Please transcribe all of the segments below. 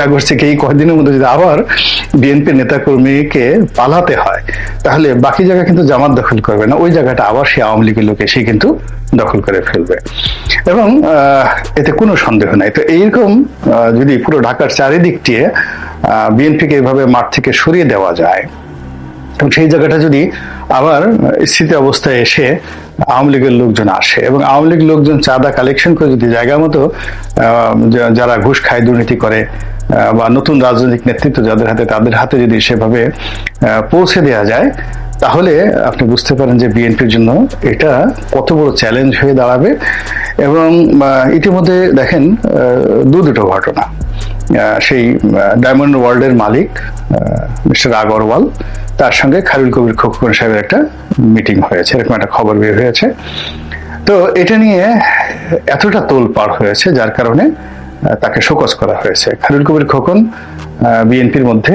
August থেকে এই কয়েকদিনের মধ্যে যদি আবার বিএনপি নেতাকর্মীকে পালাতে হয়, তাহলে বাকি জায়গা কিন্তু জামাত দখল করবে না, ওই জায়গাটা আবার সে আওয়ামী লীগের লোক এসে কিন্তু দখল করে ফেলবে। এবং এতে কোনো সন্দেহ নাই। তো এইরকম যদি পুরো ঢাকার চারিদিকটি বিএনপিকে এইভাবে মাঠ থেকে সরিয়ে দেওয়া যায়, এবং সেই জায়গাটা যদি আবার স্থিতি অবস্থায় এসে আওয়ামী লীগের লোকজন আসে এবং আওয়ামী লীগ লোকজন চাঁদা কালেকশন করে যদি জায়গা মতো যারা ঘুষ খায়, দুর্নীতি করে, বা নতুন রাজনৈতিক নেতৃত্ব যাদের হাতে, তাদের হাতে যদি সেভাবে পৌঁছে দেওয়া যায়, তাহলে আপনি বুঝতে পারেন যে বিএনপির জন্য এটা কত বড় চ্যালেঞ্জ হয়ে দাঁড়াবে। এবং ইতিমধ্যে দেখেন দুটো ঘটনা, সেই ডায়মন্ড ওয়ার্ল্ডের মালিক মিস্টার আগরওয়াল, তার সঙ্গে খায়রুল কবির খোকন সাহেবের একটা মিটিং হয়েছে, এরকম একটা খবর বের হয়েছে। তো এটা নিয়ে এতটা তোলপাড় হয়েছে যার কারণে তাকে শোকজ করা হয়েছে। খায়রুল কবির খোকন বিএনপির মধ্যে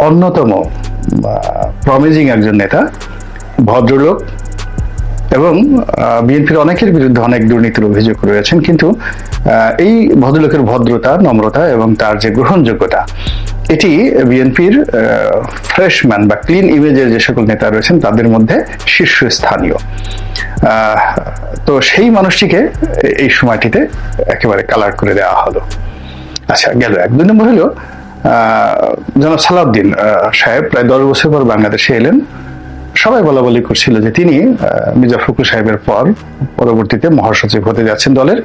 অন্যতম প্রমিজিং একজন নেতা, ভদ্রলোক, এবং বিএনপির অনেকের বিরুদ্ধে অনেক দুর্নীতির অভিযোগ রয়েছেন, কিন্তু এই ভদ্রলোকের ভদ্রতা, নম্রতা এবং তার যে গ্রহণযোগ্যতা, এটি বিএনপির ফ্রেশম্যান বা ক্লিন ইমেজের যে সকল নেতা রয়েছেন তাদের মধ্যে শীর্ষস্থানীয়। তো সেই মানুষটিকে এই সময়টিতে একেবারে কালার করে দেওয়া হলো। আচ্ছা, গেল এক। 2 নম্বর হলো জনাব সালাউদ্দিন সাহেব প্রায় 10 বছর পর বাংলাদেশে এলেন। সবাই বলা বলি করছিল যে তিনি মির্জা ফখরুল সাহেবের পর পরবর্তীতে মহাসচিব হতে যাচ্ছেন দলের,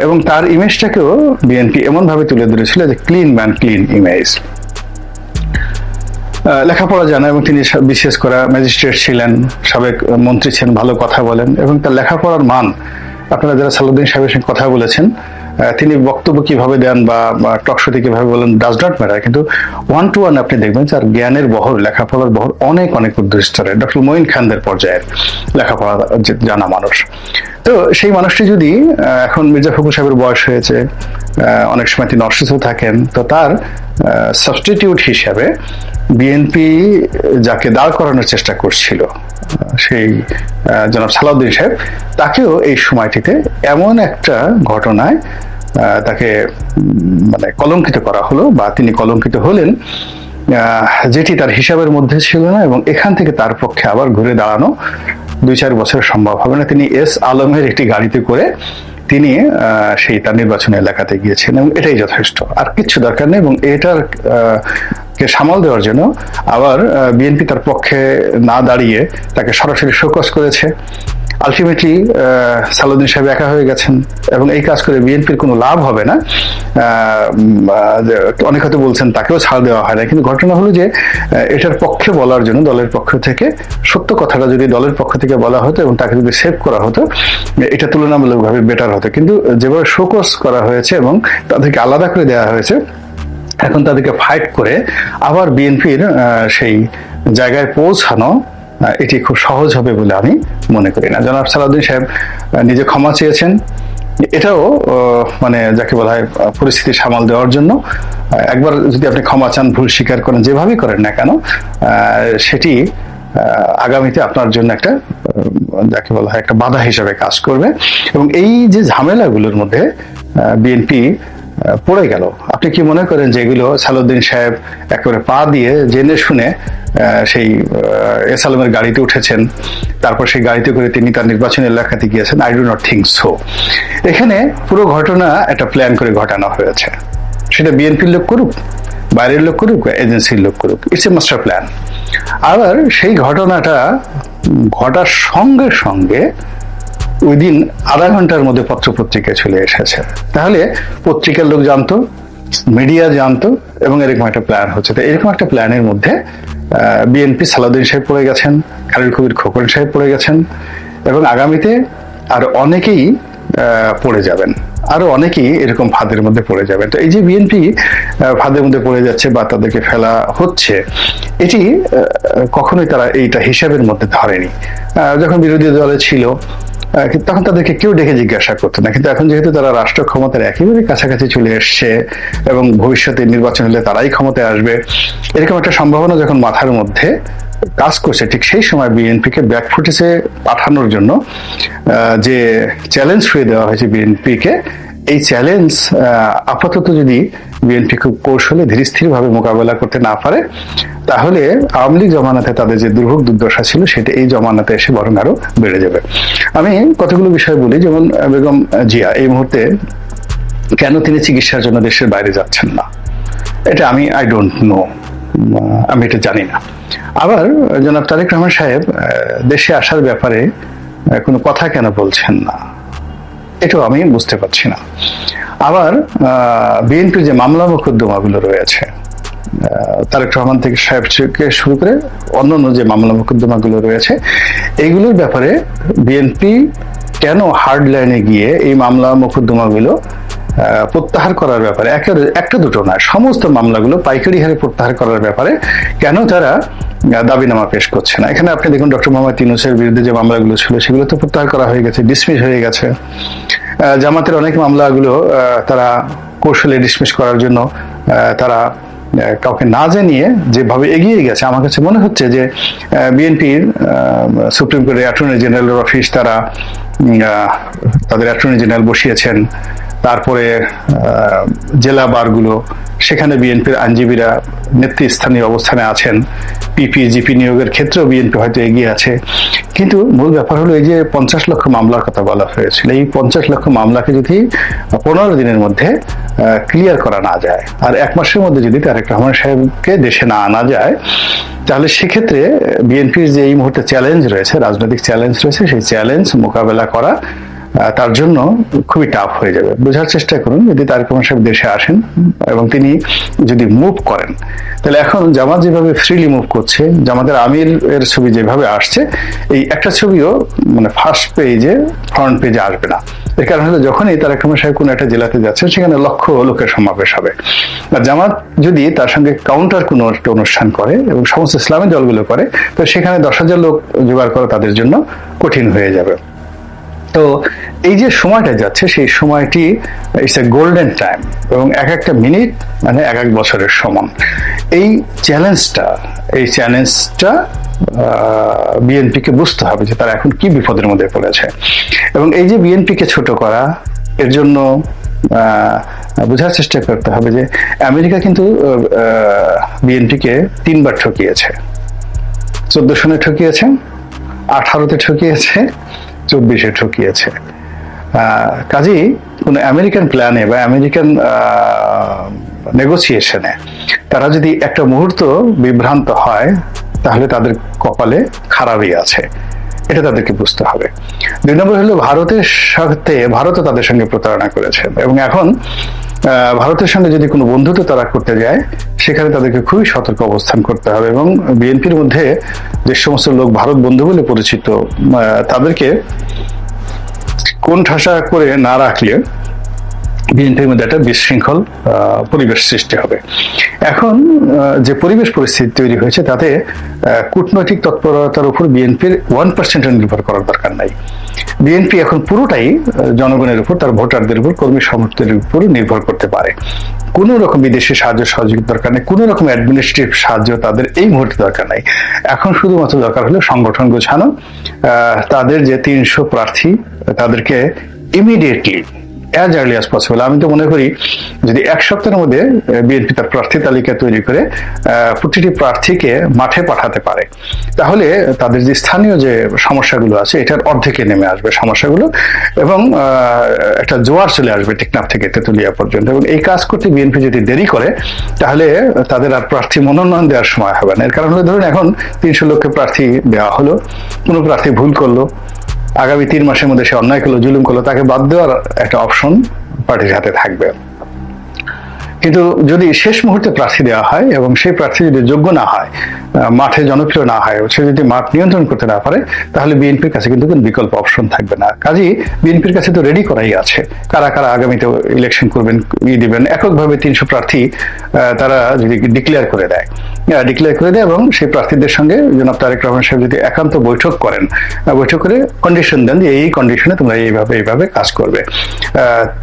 এবং তার ইমেজটাকেও বিএনপি এমন ভাবে তুলে ধরেছিল যে ক্লিন ম্যান, ক্লিন ইমেজ। লেখাপড়া জানা, এবং তিনি বিশেষ করে ম্যাজিস্ট্রেট ছিলেন, সাবেক মন্ত্রী ছিলেন, ভালো কথা বলেন, এবং তার লেখাপড়ার মান, আপনারা যারা সালাউদ্দিন সাহেবের সঙ্গে কথা বলেছেন, তিনি বক্তব্য কিভাবে দেন বা টকশোতে কিভাবে বলেন, ডাজ নট ম্যাটার, কিন্তু 1 to 1 আপনি দেখবেন তার জ্ঞানের বহর, লেখাপড়ার বহর অনেক অনেক উচ্চস্তরের। ডক্টর মঈন খানদের পর্যায়ের লেখাপড়া জানা মানুষ। তো সেই মানুষটি যদি এখন মির্জা ফখরুল সাহেবের বয়স হয়েছে, অনেক সময় তিনি অসুস্থ থাকেন, তো তার সাবস্টিটিউট হিসাবে বিএনপি যাকে দাঁড় করানোর চেষ্টা করছিল, সেই জনাব সালাউদ্দিন সাহেব, তাকেও এই সময়টিতে এমন একটা ঘটনায় তাকে মানে কলঙ্কিত করা হলো, বা তিনি কলঙ্কিত হলেন, যেটি তার হিসাবের মধ্যে ছিল না, এবং এখান থেকে তার পক্ষে আবার ঘুরে দাঁড়ানো 2-4 বছর সম্ভব হবে না। তিনি এস আলমের একটি গাড়িতে করে তিনি সেই তার নির্বাচনী এলাকাতে গিয়েছেন, এবং এটাই যথেষ্ট, আর কিচ্ছু দরকার নেই। এবং এটার কে সামাল দেওয়ার জন্য আবার বিএনপি তার পক্ষে না দাঁড়িয়ে তাকে সরাসরি শোকজ করেছে। আলটিমেটলি সালাউদ্দিন সাহেব একা হয়ে গেছেন, এবং এই কাজ করে বিএনপির কোনো লাভ হবে না। অনেক হয়তো বলছেন তাকেও ছাড় দেওয়া হয় না, কিন্তু ঘটনা হলো যে এটার পক্ষে বলার জন্য দলের পক্ষ থেকে সত্য কথাটা যদি দলের পক্ষ থেকে বলা হতো এবং তাকে যদি সেভ করা হতো, এটা তুলনামূলকভাবে বেটার হতো। কিন্তু যেভাবে শোকজ করা হয়েছে এবং তাদেরকে আলাদা করে দেওয়া হয়েছে, এখন তাদেরকে ফাইট করে আবার বিএনপির সেই জায়গায় পৌঁছানো, এটি খুব সহজ হবে বলে আমি মনে করি না। জনাব সালাউদ্দিন সাহেব নিজে ক্ষমা চেয়েছেন, এটাও মানে যাকে বলা হয় পরিস্থিতি সামাল দেওয়ার জন্য। একবার যদি আপনি ক্ষমা চান, ভুল স্বীকার করেন, যেভাবেই করেন না কেন, সেটি আগামীতে আপনার জন্য একটা যাকে বলা হয় একটা বাধা হিসেবে কাজ করবে। এবং এই যে ঝামেলাগুলোর মধ্যে বিএনপি পড়ে গেল, আপনি কি মনে করেন যে এগুলো সালাউদ্দিন সাহেব একেবারে পা দিয়ে জেনে শুনে সেই এস আলমের গাড়িতে উঠেছেন, তারপর সেই গাড়িতে করে তিনি তার নির্বাচনী এলাকাতে গিয়েছেন? I do not think so. এখানে পুরো ঘটনা একটা প্ল্যান করে ঘটানো হয়েছে, সেটা বিএনপির লোক করুক, বাইরের লোক করুক, এজেন্সির লোক করুক, ইটস এ মাস্টার প্ল্যান। আবার সেই ঘটনাটা ঘটার সঙ্গে সঙ্গে ওই দিন আধা ঘন্টার মধ্যে পত্রপত্রিকায় চলে এসেছে। তাহলে পত্রিকার লোক জানতো, মিডিয়া জানতো, এবং এরকম একটা প্ল্যান হচ্ছে। তো এরকম একটা প্ল্যানের মধ্যে বিএনপি সালাউদ্দিন সাহেব পড়ে গেছেন, খায়রুল কবির খোকন সাহেব পড়ে গেছেন, এবং আগামীতে আরো অনেকেই পড়ে যাবেন, আরো অনেকেই এরকম ফাঁদের মধ্যে পড়ে যাবেন। তো এই যে বিএনপি ফাঁদের মধ্যে পড়ে যাচ্ছে বা তাদেরকে ফেলা হচ্ছে, এটি কখনোই তারা এইটা হিসাবের মধ্যে ধরেনি। যখন বিরোধী দলে ছিল তখন তাদেরকে কেউ ডেকে জিজ্ঞাসা করতো না, কিন্তু এখন যেহেতু তারা রাষ্ট্র ক্ষমতার একেবারে কাছাকাছি চলে এসছে এবং ভবিষ্যতে নির্বাচন হলে তারাই ক্ষমতায় আসবে, এরকম একটা সম্ভাবনা যখন মাথার মধ্যে কাজ করছে, ঠিক সেই সময় বিএনপিকে ব্যাকফুটেজে পাঠানোর জন্য যে চ্যালেঞ্জ ছুঁয়ে দেওয়া হয়েছে বিএনপিকে, এই চ্যালেঞ্জ আপাতত যদি বিএনপি খুব কৌশলে ধীরস্থিরভাবে মোকাবেলা করতে না পারে, তাহলে আওয়ামী লীগ জমানাতে তাদের যে দুর্ভোগ দুর্দশা ছিল সেটা এই জমানাতে এসে বরং আরো বেড়ে যাবে। আমি কতগুলো বিষয় বলি, যেমন বেগম জিয়া এই মুহূর্তে কেন তিনি চিকিৎসার জন্য দেশের বাইরে যাচ্ছেন না, এটা আই ডোন্ট নো, আমি এটা জানি না। আবার জনাব তারেক রহমান সাহেব দেশে আসার ব্যাপারে কোনো কথা কেন বলছেন না, এটাও আমি বুঝতে পারছি না। আবার বিএনপির যে মামলা মোকদ্দমাগুলো রয়েছে, তারেক রহমান থেকে সাহেব থেকে শুরু করে অন্যান্য যে মামলা মোকদ্দমাগুলো রয়েছে, এইগুলোর ব্যাপারে বিএনপি কেন হার্ড লাইনে গিয়ে এই মামলা মোকদ্দমাগুলো প্রত্যাহার করার ব্যাপারে, একটা দুটো নয়, সমস্ত মামলাগুলো পাইকারি হারে প্রত্যাহার করার ব্যাপারে কেন তারা দাবিনামা পেশ করছে না? এখানে আপনি দেখুন, ডক্টর মোহাম্মদ ইউনূসের বিরুদ্ধে যে মামলাগুলো ছিল সেগুলো তো প্রত্যাহার করা হয়ে গেছে, ডিসমিস হয়ে গেছে। জামাতের অনেক মামলাগুলো তারা কৌশলে ডিসমিস করার জন্য তারা কাউকে না জানিয়ে যেভাবে এগিয়ে গেছে, আমার কাছে মনে হচ্ছে যে বিএনপির সুপ্রিম কোর্টের অ্যাটর্নি জেনারেলের অফিস তারা তাদের অ্যাটর্নি জেনারেল বসিয়েছেন, তারপরে জেলা বারগুলো সেখানে বিএনপির আইনজীবীরা নেতৃস্থানীয় অবস্থানে আছেন, পিপি জিপি নিয়োগের ক্ষেত্রেও বিএনপি হয়তো এগিয়ে আছে। কিন্তু মূল ব্যাপার হলো এই যে 50 লক্ষ মামলার কথা বলা হয়েছিল, এই 50 লক্ষ মামলাকে যদি 15 দিনের মধ্যে ক্লিয়ার করা না যায়, আর 1 মাসের মধ্যে যদি তারেক রহমান সাহেবকে দেশে না আনা যায়, তাহলে সেক্ষেত্রে বিএনপির যে এই মুহূর্তে চ্যালেঞ্জ রয়েছে, রাজনৈতিক চ্যালেঞ্জ রয়েছে, সেই চ্যালেঞ্জ মোকাবেলা করা তার জন্য খুবই টাফ হয়ে যাবে। বোঝার চেষ্টা করুন, যদি তারেক রহমান সাহেব দেশে আসেন এবং তিনি যদি মুভ করেন, তাহলে এখন জামাত যেভাবে ফ্রিলি মুভ করছে, জামাতের আমির এর ছবি যেভাবে আসছে, এই একটা ছবিও মানে ফার্স্ট পেজে, ফ্রন্ট পেজে আসবে না। এর কারণ হলো যখনই তারেক রহমান সাহেব কোনো একটা জেলাতে যাচ্ছেন, সেখানে লক্ষ লোকের সমাবেশ হবে। আর জামাত যদি তার সঙ্গে কাউন্টার কোনো একটা অনুষ্ঠান করে এবং সমস্ত ইসলামী দলগুলো করে, তো সেখানে 10,000 লোক জোগাড় করা তাদের জন্য কঠিন হয়ে যাবে। তো এই যে সময়টা যাচ্ছে, সেই সময়টি ইটস এ গোল্ডেন টাইম, এবং একটা মিনিট মানে এক বছরের সমান। এই চ্যালেঞ্জটা বিএনপিকে বুঝতে হবে যে তারা এখন কি বিপদের মধ্যে পড়েছে, এবং এই যে বিএনপিকে ছোট করা, এর জন্য বোঝার চেষ্টা করতে হবে যে আমেরিকা কিন্তু বিএনপিকে 3বার ঠকিয়েছে। 14 সনে ঠকিয়েছে, 18-তে ঠকিয়েছে, 24-এ ঠকিয়েছে। কাজেই কোন আমেরিকান প্ল্যানে বা আমেরিকান নেগোসিয়েশনে তারা যদি একটা মুহূর্ত বিভ্রান্ত হয়, তাহলে তাদের কপালে খারাপই আছে, এটা তাদেরকে বুঝতে হবে। 2 নম্বর হলো ভারতও তাদের সঙ্গে প্রতারণা করেছে, এবং এখন ভারতের সঙ্গে যদি কোনো বন্ধুত্ব তারা করতে যায়, সেখানে তাদেরকে খুবই সতর্ক অবস্থান করতে হবে। এবং বিএনপির মধ্যে যে সমস্ত লোক ভারত বন্ধু বলে পরিচিত, তাদেরকে কোণঠাসা করে না রাখলে বিএনপির মধ্যে একটা বিশৃঙ্খল পরিবেশ সৃষ্টি হবে। এখন যে পরিবেশ পরিস্থিতি তৈরি হয়েছে, তাতে কূটনৈতিক তৎপরতার উপর বিএনপির 1% নির্ভর করার দরকার নাই। বিএনপি এখন পুরোটাই জনগণের উপর, তার ভোটারদের উপর, কর্মী সমর্থকদের উপর নির্ভর করতে পারে। কোন রকম বিদেশি সাহায্য সহযোগিতা দরকার নেই, কোন রকম অ্যাডমিনিস্ট্রেটিভ সাহায্য তাদের এই মুহূর্তে দরকার নাই। এখন শুধুমাত্র দরকার হলো সংগঠন গোছানো, তাদের যে 300 প্রার্থী তাদেরকে immediately as early as possible, আমি তো মনে করি যদি 1 সপ্তাহের মধ্যে বিএনপি তার প্রার্থী তালিকা তৈরি করে প্রতিটি প্রার্থীকে মাঠে পাঠাতে পারে, তাহলে তাদের যে স্থানীয় যে সমস্যাগুলো আছে, এটার অর্ধেকে নেমে আসবে সমস্যাগুলো, এবং একটা জোয়ার চলে আসবে টেকনাফ থেকে তেতুলিয়া পর্যন্ত। এবং এই কাজ করতে বিএনপি যদি দেরি করে, তাহলে তাদের আর প্রার্থী মনোনয়ন দেওয়ার সময় হবে না। এর কারণ হলো, ধরুন এখন 300 লোককে প্রার্থী দেওয়া হলো, কোনো প্রার্থী ভুল করলো, আগামী 3 মাসের মধ্যে সে অন্যায় করলো, জুলুম করলো, তাকে বাদ দেওয়ার একটা অপশন পার্টির হাতে থাকবে। কিন্তু যদি শেষ মুহূর্তে প্রার্থী দেওয়া হয় এবং সেই প্রার্থী যদি যোগ্য না হয়, মাঠে জনপ্রিয় না হয়, সে যদি মাঠ নিয়ন্ত্রণ করতে না পারে, তাহলে বিএনপির কাছে কিন্তু কোনো বিকল্প অপশন থাকবে না। কাজেই বিএনপির কাছে তো রেডি করাই আছে, কারা কারা আগামীতে ইলেকশন করবেন, দিবেন। এককভাবে 300 প্রার্থী তারা যদি ডিক্লেয়ার করে দেয় এবং সেই প্রার্থীদের সঙ্গে জনাব তারেক রহমান সাহেব যদি একান্ত বৈঠক করেন, বৈঠক করে কন্ডিশন দেন যে এই কন্ডিশনে তোমরা এইভাবে কাজ করবে,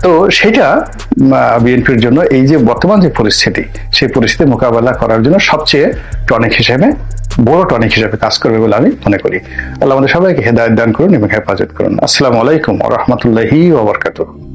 তো সেটা বিএনপির জন্য এই যে বর্তমান যে পরিস্থিতি, সেই পরিস্থিতি মোকাবেলা করার জন্য সবচেয়ে বড় টনিক হিসেবে কাজ করবে বলে আমি মনে করি। আল্লাহ আমাদের সবাইকে হেদায়েত দান করুন এবং হেফাজত করুন। আসসালামু আলাইকুম ওয়া রাহমাতুল্লাহি ওয়া বারাকাতুহু।